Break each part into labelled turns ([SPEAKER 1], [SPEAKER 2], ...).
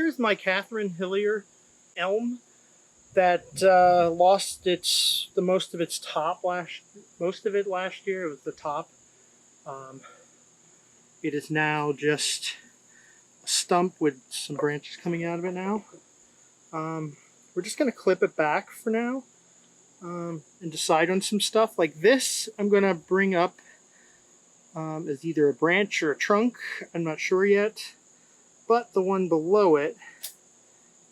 [SPEAKER 1] here's my Catherine Hillier elm that lost the most of its top most of it last year. It was the top. Um, it is now just a stump with some branches coming out of it now. We're just going to clip it back for now and decide on some stuff. Like this, I'm going to bring up as either a branch or a trunk. I'm not sure yet. But the one below it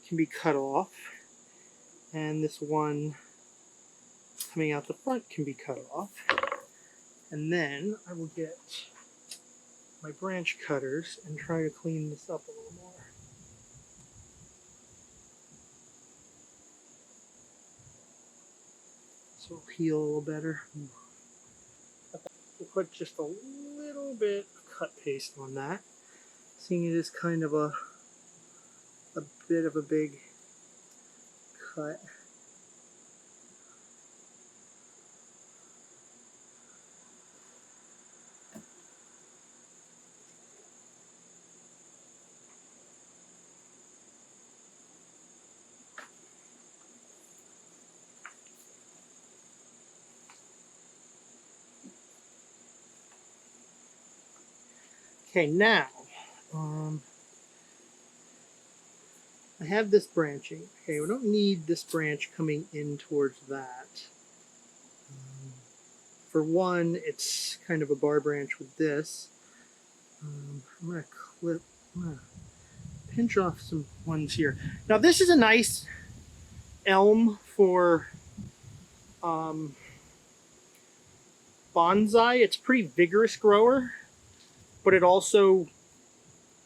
[SPEAKER 1] can be cut off. And this one coming out the front can be cut off. And then I will get my branch cutters and try to clean this up a little more. So it'll heal a little better. We'll put just a little bit of cut paste on that. Seeing it is kind of a bit of a big cut. Okay, now I have this branching. Okay, we don't need this branch coming in towards that. For one, it's kind of a bar branch with this. I'm going to pinch off some ones here. Now this is a nice elm for bonsai. It's a pretty vigorous grower, but it also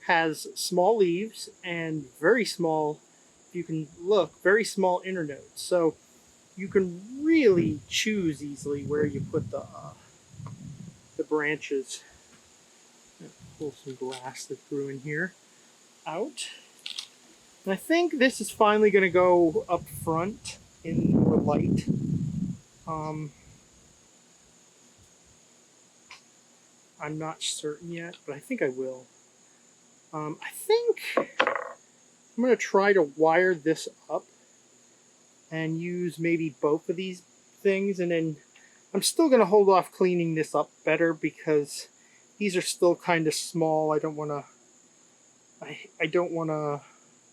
[SPEAKER 1] has small leaves and very small, if you can look, very small internodes. So you can really choose easily where you put the branches. Pull some grass that grew in here out. And I think this is finally going to go up front in more light. I'm not certain yet, but I think I will. I think I'm going to try to wire this up and use maybe both of these things, and then I'm still going to hold off cleaning this up better because these are still kind of small. I don't want to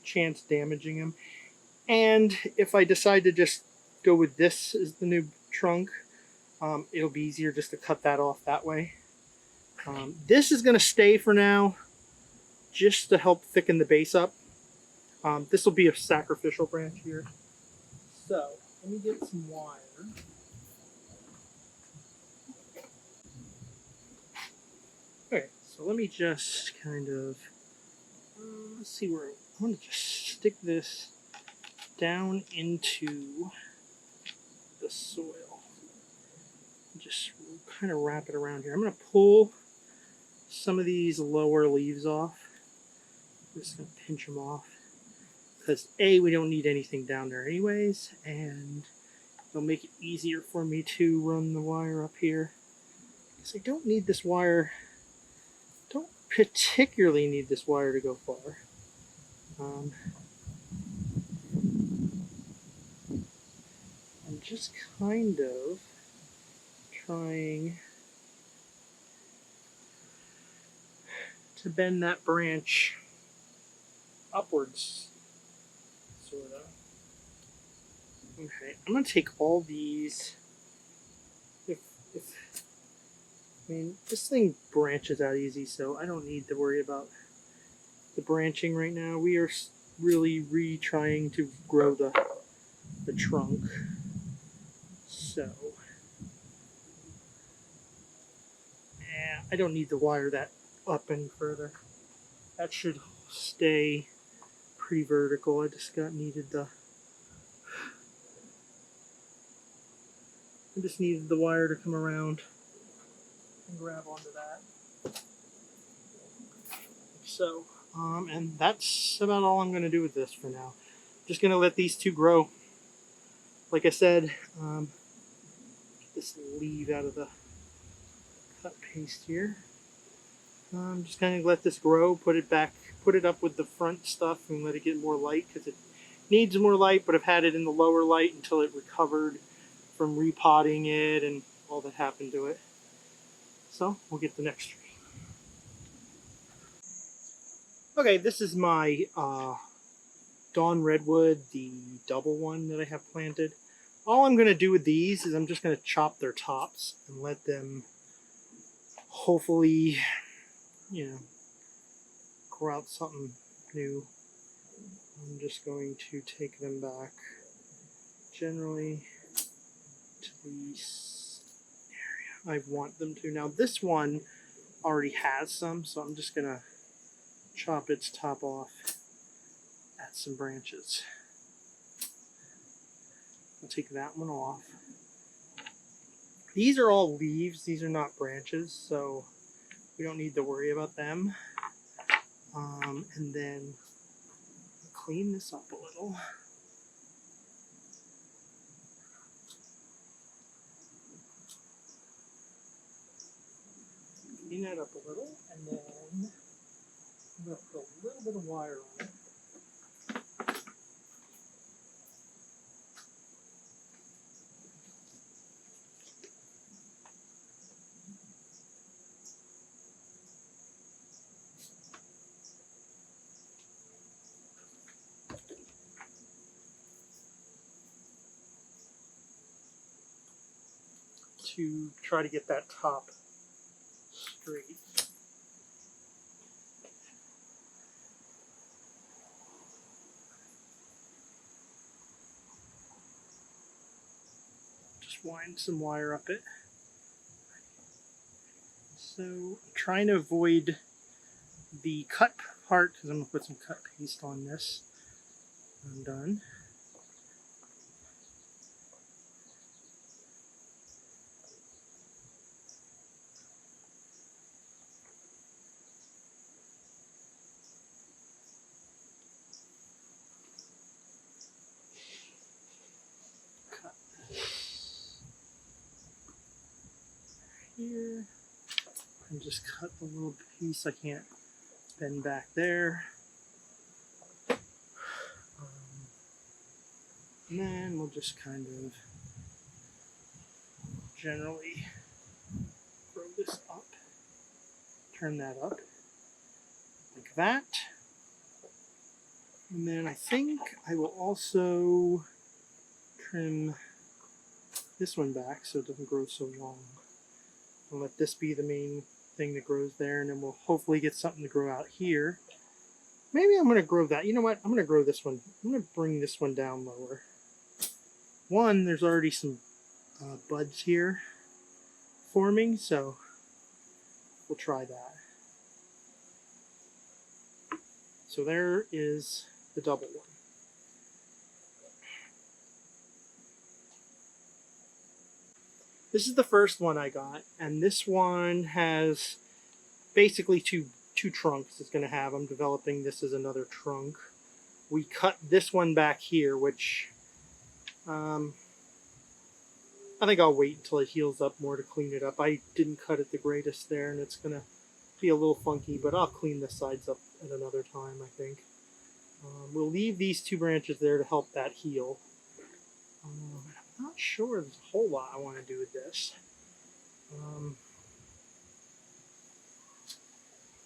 [SPEAKER 1] chance damaging them. And if I decide to just go with this as the new trunk, it'll be easier just to cut that off that way. This is going to stay for now, just to help thicken the base up. This will be a sacrificial branch here. So, let me get some wire. Okay, so let me just kind of, let's see where, I want to just stick this down into the soil. Just kind of wrap it around here. I'm going to pull some of these lower leaves off. I'm just going to pinch them off. Because A, we don't need anything down there anyways, and it'll make it easier for me to run the wire up here. Because I don't need this wire, don't particularly need this wire to go far. I'm just kind of trying to bend that branch upwards, sort of. Okay, I'm going to take all these. I mean, this thing branches out easy, so I don't need to worry about the branching right now. We are really trying to grow the trunk. So, yeah, I don't need to wire that up any further. That should stay pretty vertical. I just needed the wire to come around and grab onto that. So, and that's about all I'm going to do with this for now. Just going to let these two grow. Like I said, get this leaf out of the cut paste here. I'm just going to let this grow, put it up with the front stuff and let it get more light because it needs more light, but I've had it in the lower light until it recovered from repotting it and all that happened to it. So we'll get the next tree. Okay, this is my Dawn Redwood, the double one that I have planted. All I'm going to do with these is I'm just going to chop their tops and let them hopefully, grow out something new. I'm just going to take them back generally to the area I want them to. Now this one already has some, so I'm just going to chop its top off at some branches. I'll take that one off. These are all leaves, these are not branches, so we don't need to worry about them. And then clean this up a little. Clean that up a little, and then I'm going to put a little bit of wire on it. To try to get that top straight. Just wind some wire up it. So I'm trying to avoid the cut part because I'm going to put some cut paste on this. I'm done. Cut this here. And just cut the little piece I can't bend back there. And then we'll just kind of generally grow this up. Turn that up like that. And then I think I will also trim this one back so it doesn't grow so long. I'll let this be the main thing that grows there, and then we'll hopefully get something to grow out here. Maybe I'm going to grow that. You know what? I'm going to grow this one. I'm going to bring this one down lower. One, there's already some buds here forming, so we'll try that. So there is the double one. This is the first one I got, and this one has basically two trunks it's going to have. I'm developing this as another trunk. We cut this one back here, which I think I'll wait until it heals up more to clean it up. I didn't cut it the greatest there, and it's going to be a little funky, but I'll clean the sides up at another time, I think. We'll leave these two branches there to help that heal. I'm not sure there's a whole lot I want to do with this. I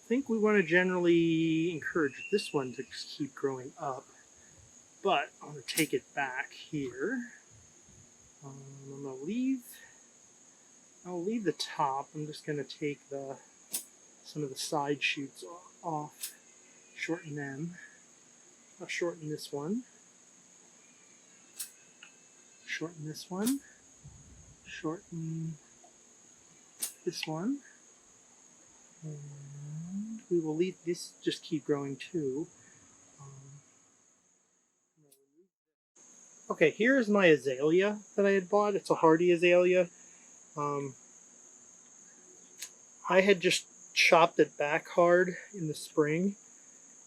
[SPEAKER 1] think we want to generally encourage this one to keep growing up, but I'm going to take it back here. I'm going to leave the top. I'm just going to take some of the side shoots off, shorten them. I'll shorten this one, shorten this one, shorten this one, and we will leave this just keep growing too. Okay, here's my azalea that I had bought. It's a hardy azalea. I had just chopped it back hard in the spring.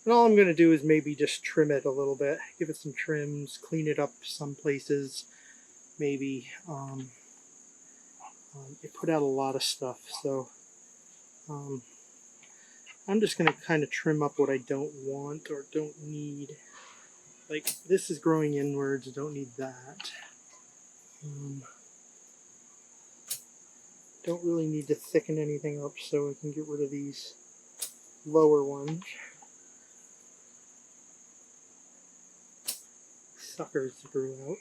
[SPEAKER 1] And all I'm going to do is maybe just trim it a little bit, give it some trims, clean it up some places, maybe. It put out a lot of stuff, so I'm just going to kind of trim up what I don't want or don't need. Like, this is growing inwards, don't need that. Don't really need to thicken anything up, so I can get rid of these lower ones. Suckers grew out.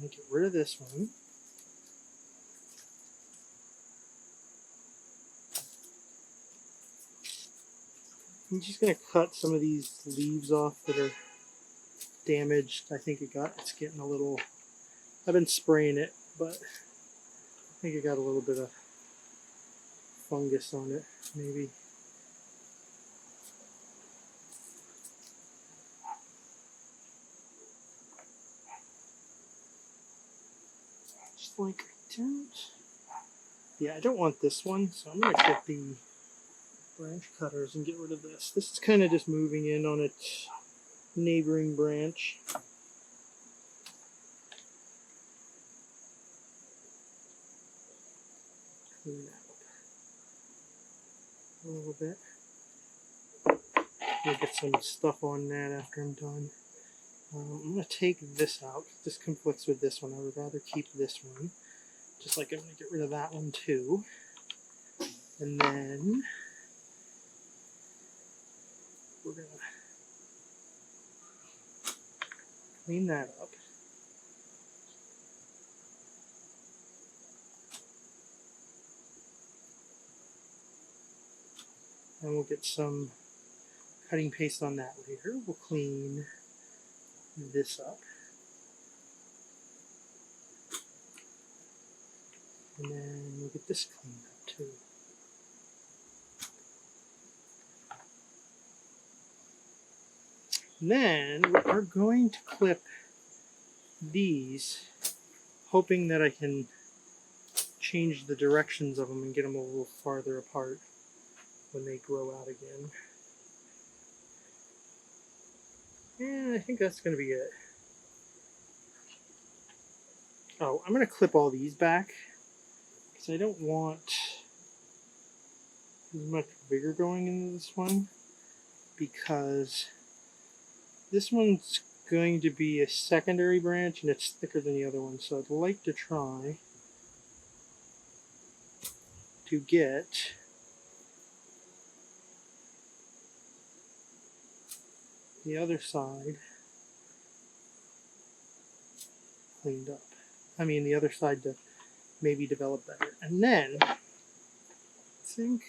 [SPEAKER 1] Get rid of this one. I'm just going to cut some of these leaves off that are damaged. I think it's getting a little, I've been spraying it, but I think it got a little bit of fungus on it, maybe. Just like I don't want this one, so I'm going to get the branch cutters and get rid of this. This is kind of just moving in on its neighboring branch. Clean that up a little bit. I'll get some stuff on that after I'm done. I'm going to take this out. This conflicts with this one. I would rather keep this one. Just like I'm going to get rid of that one too. And then we're going to clean that up. And we'll get some cutting paste on that later. We'll clean this up. And then we'll get this cleaned up too. And then we are going to clip these, hoping that I can change the directions of them and get them a little farther apart when they grow out again. And I think that's going to be it. Oh, I'm going to clip all these back because I don't want as much vigor going into this one, because this one's going to be a secondary branch and it's thicker than the other one, so I'd like to try to get the other side cleaned up. I mean, the other side to maybe develop better. And then, I think,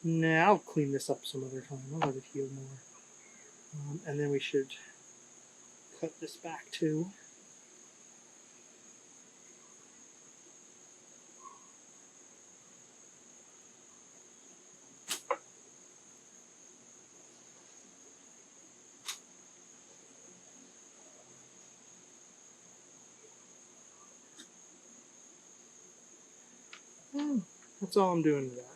[SPEAKER 1] I'll clean this up some other time. I'll let it heal more. And then we should cut this back too. And that's all I'm doing to that.